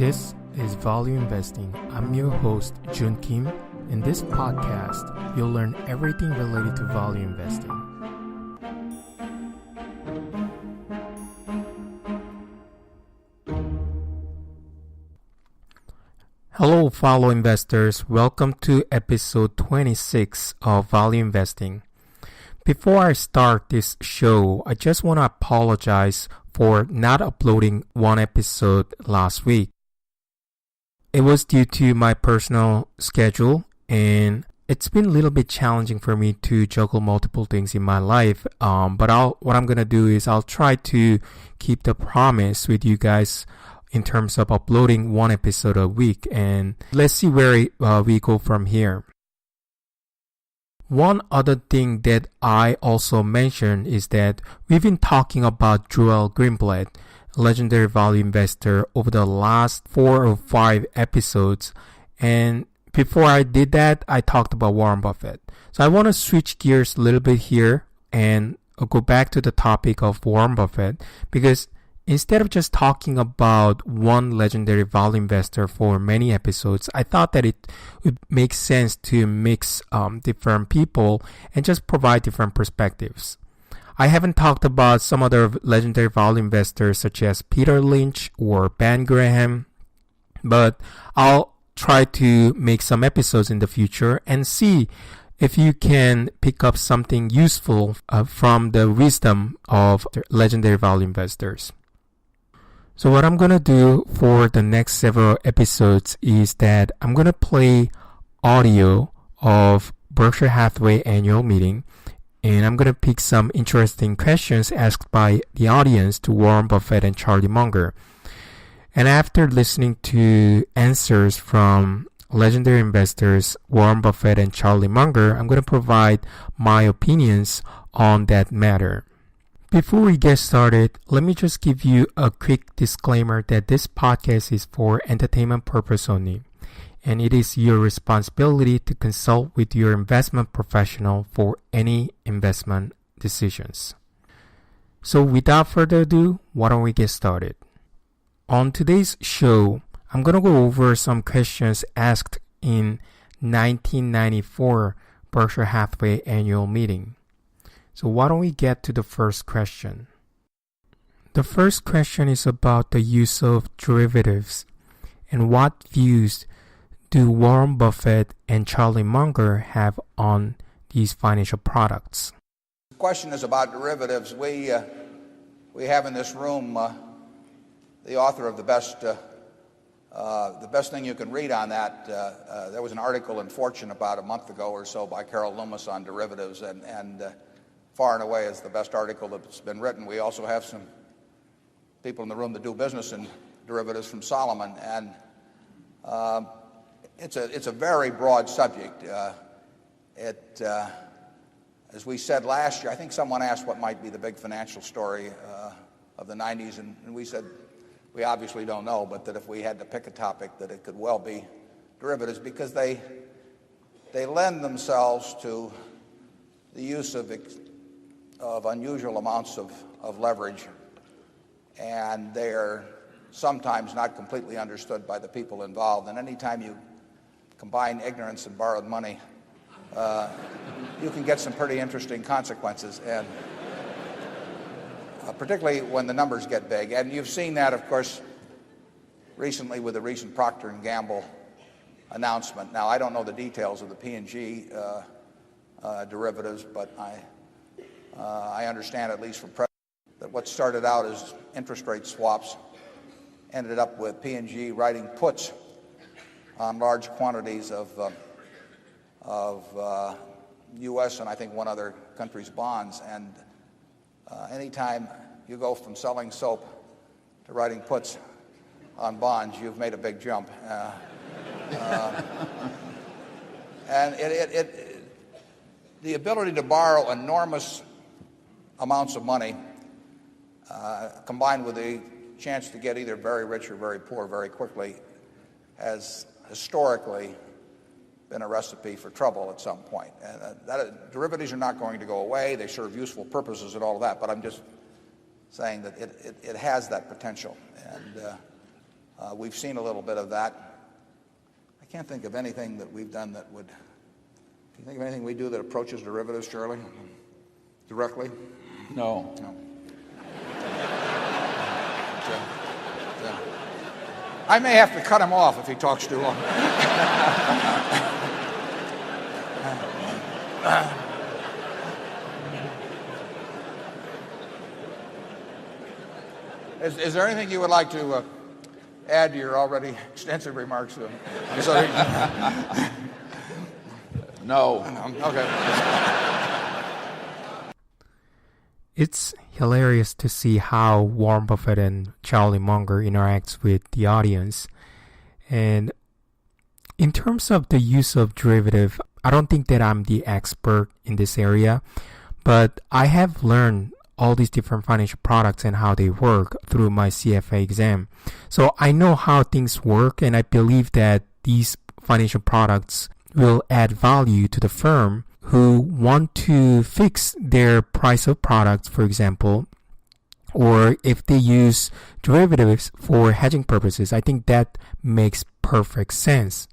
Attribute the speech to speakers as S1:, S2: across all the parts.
S1: This is Value Investing. I'm your host, Jun Kim. In this podcast, you'll learn everything related to value investing. Hello, fellow investors. Welcome to episode 26 of Value Investing. Before I start this show, I just want to apologize for not uploading one episode last week. It was due to my personal schedule, and it's been a little bit challenging for me to juggle multiple things in my life. But what I'm going to do is I'll try to keep the promise with you guys in terms of uploading one episode a week, and let's see where we go from here. One other thing that I also mentioned is that we've been talking about Joel Greenblatt, legendary value investor, over the last 4 or 5 episodes. And before I did that, I talked about Warren Buffett. So I want to switch gears a little bit here and go back to the topic of Warren Buffett, because instead of just talking about one legendary value investor for many episodes, I thought that it would make sense to mix different people and just provide different perspectives. I haven't talked about some other legendary value investors such as Peter Lynch or Ben Graham, but I'll try to make some episodes in the future and see if you can pick up something useful from the wisdom of legendary value investors. So what I'm going to do for the next several episodes is that I'm going to play audio of Berkshire Hathaway annual meeting, and I'm going to pick some interesting questions asked by the audience to Warren Buffett and Charlie Munger. And after listening to answers from legendary investors Warren Buffett and Charlie Munger, I'm going to provide my opinions on that matter. Before we get started, let me just give you a quick disclaimer that this podcast is for entertainment purpose only, and it is your responsibility to consult with your investment professional for any investment decisions. So without further ado, why don't we get started? On today's show, I'm going to go over some questions asked in 1994 Berkshire Hathaway annual meeting. So why don't we get to the first question? The first question is about the use of derivatives and what views do Warren Buffett and Charlie Munger have on these financial products?
S2: The question is about derivatives. We have in this room the author of the best thing you can read on that. There was an article in Fortune about a month ago or so by Carol Loomis on derivatives, and far and away is the best article that's been written. We also have some people in the room that do business in derivatives from Solomon, and it's a very broad subject. As we said last year, I think someone asked what might be the big financial story of the 90s, and we said we obviously don't know, but that if we had to pick a topic, that it could well be derivatives, because they lend themselves to the use of unusual amounts of leverage, and they're sometimes not completely understood by the people involved. And anytime you combine ignorance and borrowed money, you can get some pretty interesting consequences, and particularly when the numbers get big. And you've seen that, of course, recently with the recent Procter & Gamble announcement. Now, I don't know the details of the P&G derivatives, but I understand, at least from press, that what started out as interest rate swaps ended up with P&G writing puts on large quantities of U.S. and I think one other country's bonds. And anytime you go from selling soap to writing puts on bonds, you've made a big jump. And the ability to borrow enormous amounts of money, combined with the chance to get either very rich or very poor very quickly, has historically been a recipe for trouble at some point. And derivatives are not going to go away. They serve useful purposes and all of that, but I'm just saying that it has that potential. And We've seen a little bit of that. I can't think of anything that we've done that would. Can you think of anything we do that approaches derivatives, Charlie? Directly?
S3: No.
S2: No. I may have to cut him off if he talks too long. Is there anything you would like to add to your already extensive remarks?
S3: No.
S2: Okay.
S1: It's hilarious to see how Warren Buffett and Charlie Munger interacts with the audience. And in terms of the use of derivative, I don't think that I'm the expert in this area, but I have learned all these different financial products and how they work through my CFA exam. So I know how things work, and I believe that these financial products will add value to the firm who want to fix their price of products, for example, or if they use derivatives for hedging purposes. I think that makes perfect sense.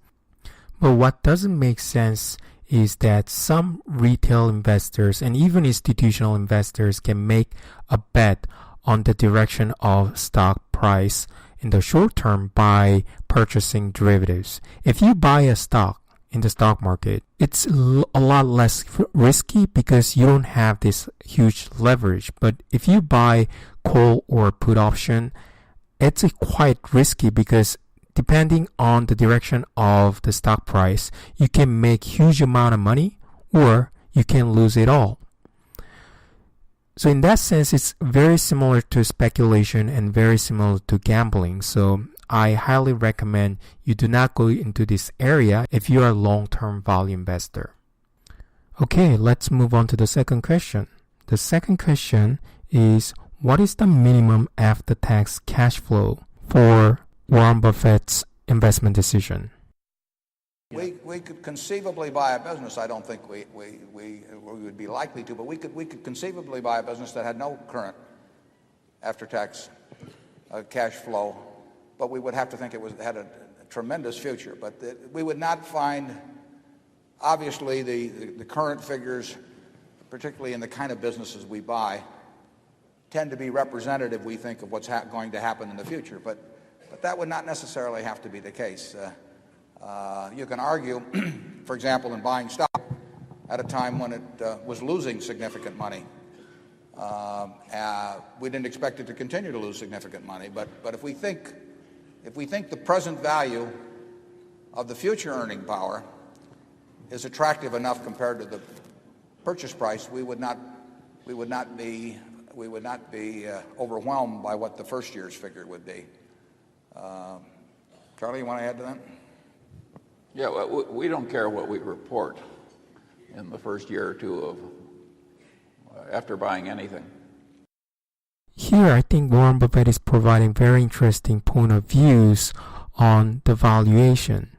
S1: But what doesn't make sense is that some retail investors and even institutional investors can make a bet on the direction of stock price in the short term by purchasing derivatives. If you buy a stock in the stock market, it's a lot less risky because you don't have this huge leverage. But if you buy call or put option, it's quite risky because depending on the direction of the stock price, you can make huge amount of money or you can lose it all. So in that sense, it's very similar to speculation and very similar to gambling. So I highly recommend you do not go into this area if you are a long-term value investor. Okay, let's move on to the second question. The second question is, what is the minimum after-tax cash flow for Warren Buffett's investment decision?
S2: We could conceivably buy a business. I don't think we would be likely to, but we could conceivably buy a business that had no current after-tax cash flow, but we would have to think it had a tremendous future. But we would not find, obviously, the current figures, particularly in the kind of businesses we buy, tend to be representative, we think, of what's going to happen in the future. But that would not necessarily have to be the case. You can argue, for example, in buying stock at a time when it was losing significant money. We didn't expect it to continue to lose significant money, but if we think the present value of the future earning power is attractive enough compared to the purchase price, we would not be overwhelmed by what the first year's figure would be. Charlie, you want to add to that?
S3: Yeah, well, we don't care what we report in the first year or two of after buying anything.
S1: Here, I think Warren Buffett is providing very interesting point of views on the valuation.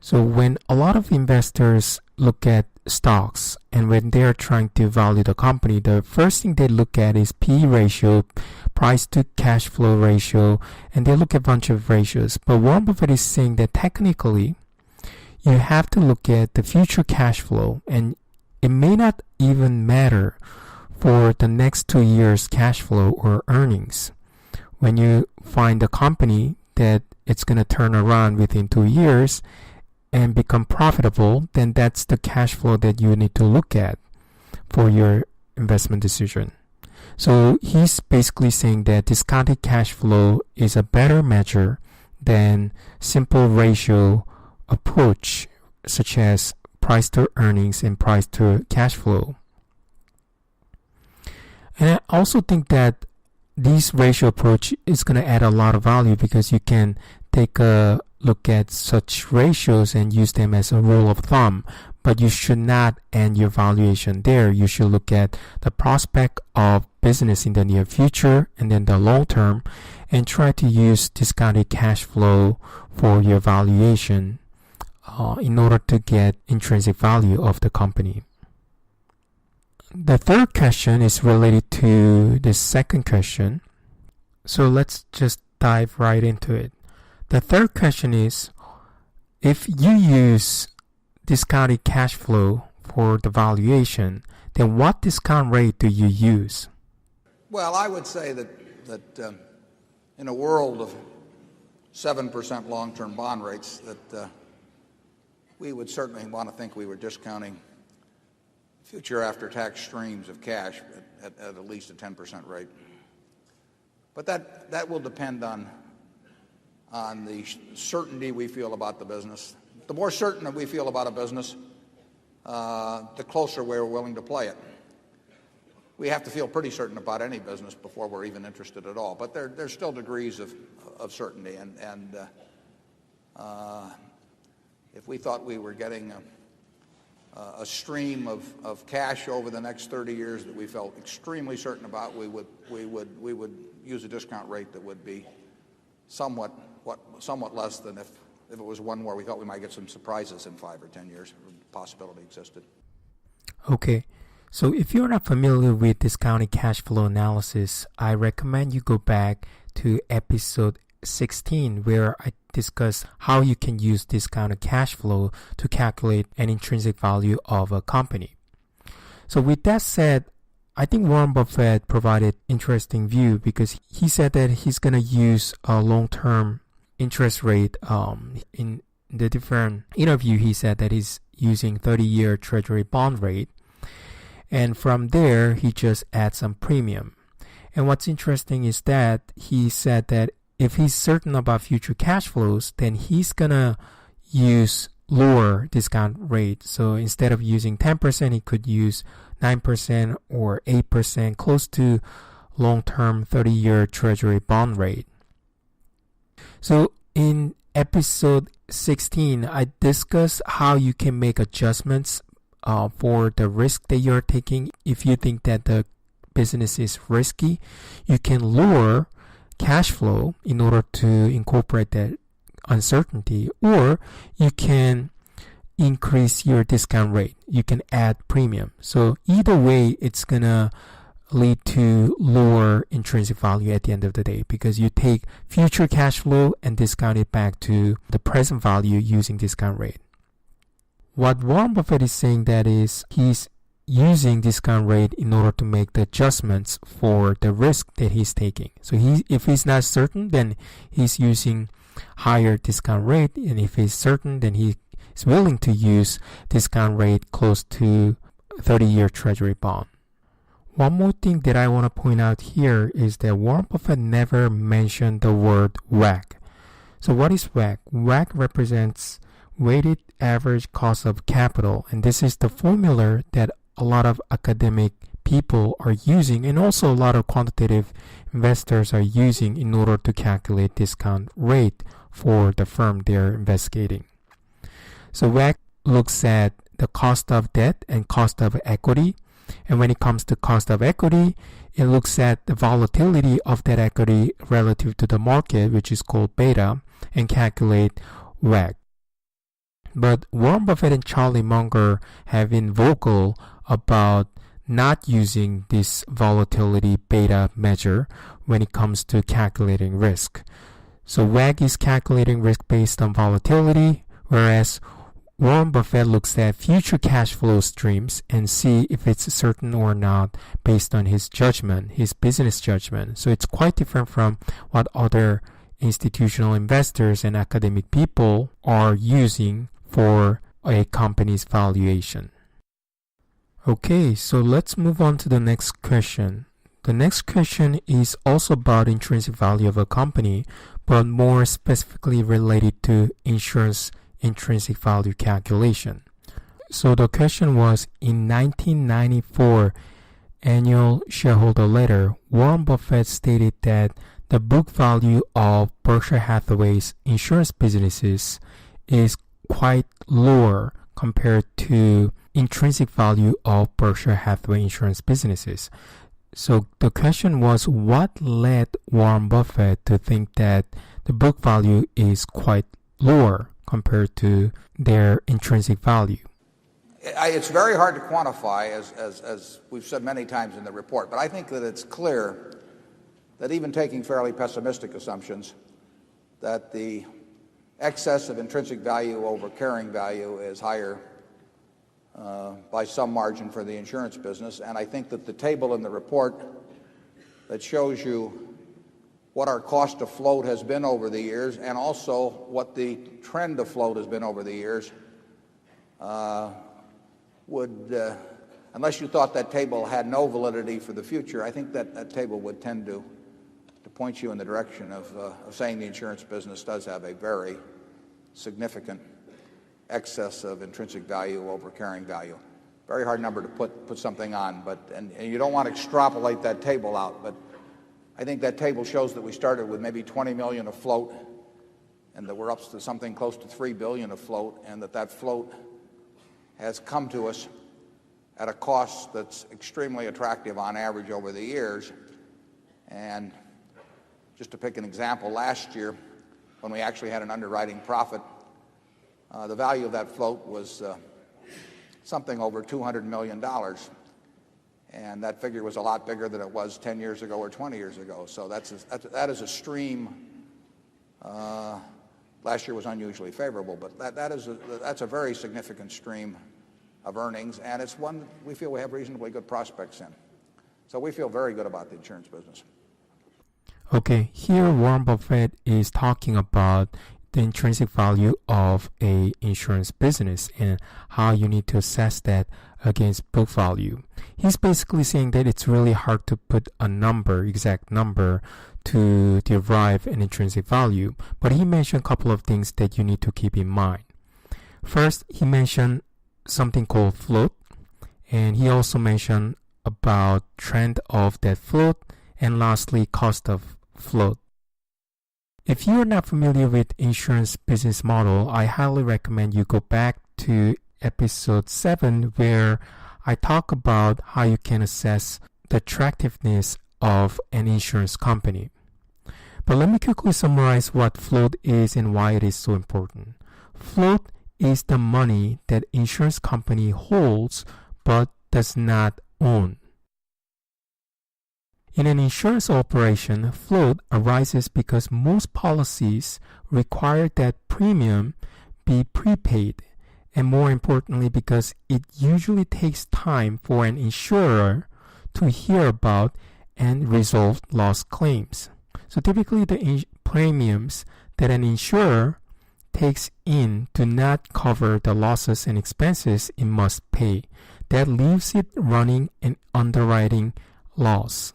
S1: So when a lot of investors look at stocks and when they're trying to value the company, the first thing they look at is P/E ratio, price to cash flow ratio, and they look at a bunch of ratios. But Warren Buffett is saying that technically, you have to look at the future cash flow, and it may not even matter for the next 2 years cash flow or earnings. When you find a company that it's going to turn around within 2 years and become profitable, then that's the cash flow that you need to look at for your investment decision. So he's basically saying that discounted cash flow is a better measure than simple ratio approach, such as price to earnings and price to cash flow. And I also think that this ratio approach is going to add a lot of value because you can take a look at such ratios and use them as a rule of thumb. But you should not end your valuation there. You should look at the prospect of business in the near future and then the long term and try to use discounted cash flow for your valuation in order to get intrinsic value of the company. The third question is related to the second question. So let's just dive right into it. The third question is, if you use discounted cash flow for the valuation, then what discount rate do you use?
S2: Well, I would say that in a world of 7% long-term bond rates, that we would certainly want to think we were discounting future after-tax streams of cash at least a 10% rate. But that will depend on the certainty we feel about the business. The more certain that we feel about a business, the closer we're willing to play it. We have to feel pretty certain about any business before we're even interested at all. But there's still degrees of certainty. And if we thought we were getting a stream of cash over the next 30 years that we felt extremely certain about, we would use a discount rate that would be somewhat less than if it was one where we thought we might get some surprises in 5 or 10 years. The possibility existed.
S1: Okay. So if you're not familiar with discounted cash flow analysis, I recommend you go back to episode 16, where I discuss how you can use discounted cash flow to calculate an intrinsic value of a company. So with that said, I think Warren Buffett provided interesting view because he said that he's going to use a long-term interest rate. In the different interview, he said that he's using 30-year treasury bond rate. And from there, he just adds some premium. And what's interesting is that he said that if he's certain about future cash flows, then he's going to use lower discount rate. So instead of using 10%, he could use 9% or 8%, close to long-term 30-year treasury bond rate. So in episode 16, I discussed how you can make adjustments for the risk that you're taking. If you think that the business is risky, you can lower cash flow in order to incorporate that uncertainty, or you can increase your discount rate. You can add premium. So either way, it's gonna lead to lower intrinsic value at the end of the day, because you take future cash flow and discount it back to the present value using discount rate. What Warren Buffett is saying that is he's using discount rate in order to make the adjustments for the risk that he's taking. So if he's not certain, then he's using higher discount rate, and if he's certain, then he is willing to use discount rate close to 30-year treasury bond. One more thing that I want to point out here is that Warren Buffett never mentioned the word WACC. So what is WACC? WACC represents weighted average cost of capital, and this is the formula that a lot of academic people are using, and also a lot of quantitative investors are using in order to calculate discount rate for the firm they're investigating. So WACC looks at the cost of debt and cost of equity, and when it comes to cost of equity, it looks at the volatility of that equity relative to the market, which is called beta, and calculate WACC. But Warren Buffett and Charlie Munger have been vocal about not using this volatility beta measure when it comes to calculating risk. So WACC is calculating risk based on volatility, whereas Warren Buffett looks at future cash flow streams and see if it's certain or not based on his judgment, his business judgment. So it's quite different from what other institutional investors and academic people are using for a company's valuation. Okay, so let's move on to the next question. The next question is also about intrinsic value of a company, but more specifically related to insurance intrinsic value calculation. So the question was, in 1994 annual shareholder letter, Warren Buffett stated that the book value of Berkshire Hathaway's insurance businesses is quite lower compared to intrinsic value of Berkshire Hathaway insurance businesses. So the question was, what led Warren Buffett to think that the book value is quite lower compared to their intrinsic value?
S2: It's very hard to quantify, as we've said many times in the report, but I think that it's clear that even taking fairly pessimistic assumptions, that the excess of intrinsic value over carrying value is higher by some margin for the insurance business. And I think that the table in the report that shows you what our cost of float has been over the years and also what the trend of float has been over the years would, unless you thought that table had no validity for the future, I think that that table would tend to point you in the direction of saying the insurance business does have a very significant excess of intrinsic value over carrying value. Very hard number to put something on, but and you don't want to extrapolate that table out, but I think that table shows that we started with maybe 20 million of float and that we're up to something close to 3 billion of float, and that float has come to us at a cost that's extremely attractive on average over the years. And just to pick an example, last year when we actually had an underwriting profit, the value of that float was something over $200 million. And that figure was a lot bigger than it was 10 years ago or 20 years ago. So that is a stream. Last year was unusually favorable, but that's a very significant stream of earnings, and it's one we feel we have reasonably good prospects in. So we feel very good about the insurance business.
S1: Okay, here Warren Buffett is talking about the intrinsic value of a insurance business and how you need to assess that against book value. He's basically saying that it's really hard to put a number, exact number, to derive an intrinsic value, but he mentioned a couple of things that you need to keep in mind. First, he mentioned something called float, and he also mentioned about trend of that float, and lastly, cost of float. If you are not familiar with insurance business model, I highly recommend you go back to episode 7 where I talk about how you can assess the attractiveness of an insurance company. But let me quickly summarize what float is and why it is so important. Float is the money that insurance company holds but does not own. In an insurance operation, float arises because most policies require that premium be prepaid, and more importantly because it usually takes time for an insurer to hear about and resolve loss claims. So typically the premiums that an insurer takes in do not cover the losses and expenses it must pay. That leaves it running an underwriting loss.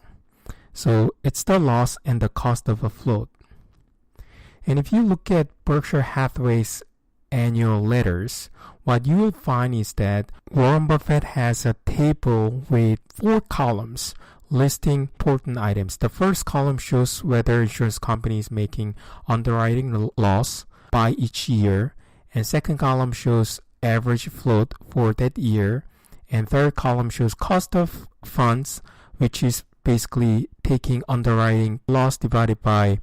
S1: So it's the loss and the cost of a float. And if you look at Berkshire Hathaway's annual letters, what you will find is that Warren Buffett has a table with 4 columns listing important items. The first column shows whether insurance company is making underwriting loss by each year, and second column shows average float for that year, and third column shows cost of funds, which is basically taking underwriting loss divided by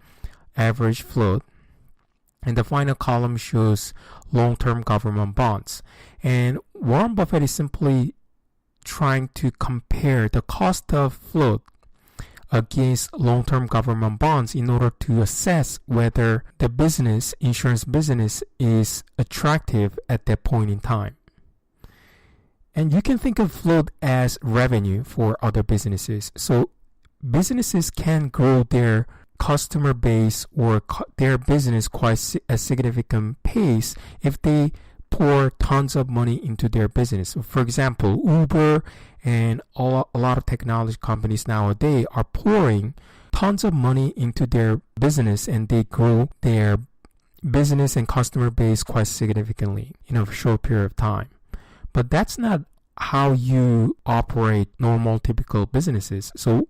S1: average float, and the final column shows long-term government bonds. And Warren Buffett is simply trying to compare the cost of float against long-term government bonds in order to assess whether the business, insurance business, is attractive at that point in time. And you can think of float as revenue for other businesses. So businesses can grow their customer base or their business quite a significant pace if they pour tons of money into their business. So for example, Uber and a lot of technology companies nowadays are pouring tons of money into their business, and they grow their business and customer base quite significantly in a short period of time. But that's not how you operate normal typical businesses. So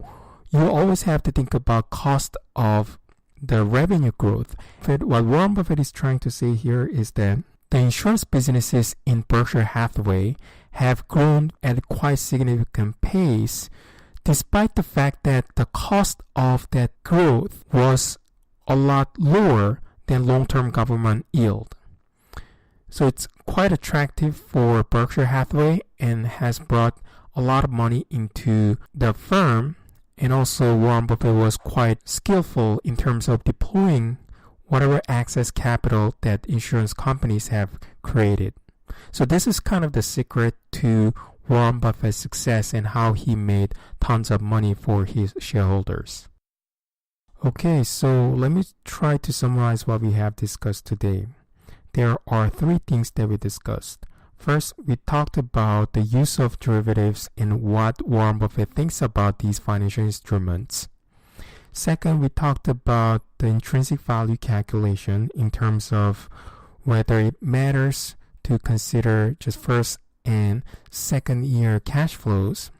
S1: you always have to think about cost of the revenue growth. What Warren Buffett is trying to say here is that the insurance businesses in Berkshire Hathaway have grown at a quite significant pace, despite the fact that the cost of that growth was a lot lower than long-term government yield. So it's quite attractive for Berkshire Hathaway and has brought a lot of money into the firm. And also Warren Buffett was quite skillful in terms of deploying whatever excess capital that insurance companies have created. So this is kind of the secret to Warren Buffett's success and how he made tons of money for his shareholders. Okay, so let me try to summarize what we have discussed today. There are 3 things that we discussed. First, we talked about the use of derivatives and what Warren Buffett thinks about these financial instruments. Second, we talked about the intrinsic value calculation in terms of whether it matters to consider just first and second year cash flows.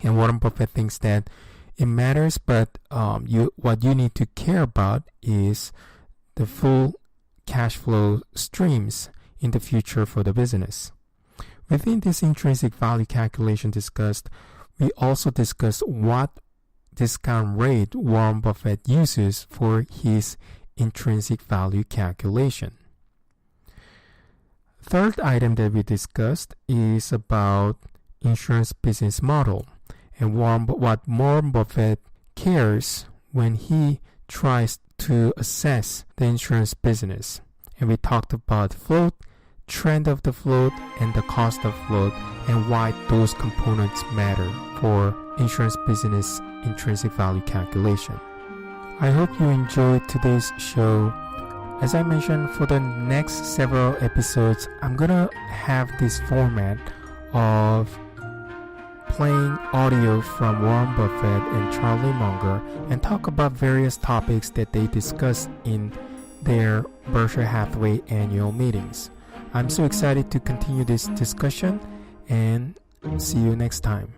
S1: And Warren Buffett thinks that it matters, but what you need to care about is the full cash flow streams in the future for the business. Within this intrinsic value calculation discussed, we also discussed what discount rate Warren Buffett uses for his intrinsic value calculation. Third item that we discussed is about insurance business model and what Warren Buffett cares when he tries to assess the insurance business. And we talked about float, trend of the float, and the cost of float, and why those components matter for insurance business intrinsic value calculation. I hope you enjoyed today's show. As I mentioned, for the next several episodes, I'm gonna have this format of playing audio from Warren Buffett and Charlie Munger and talk about various topics that they discuss in their Berkshire Hathaway annual meetings. I'm so excited to continue this discussion, and see you next time.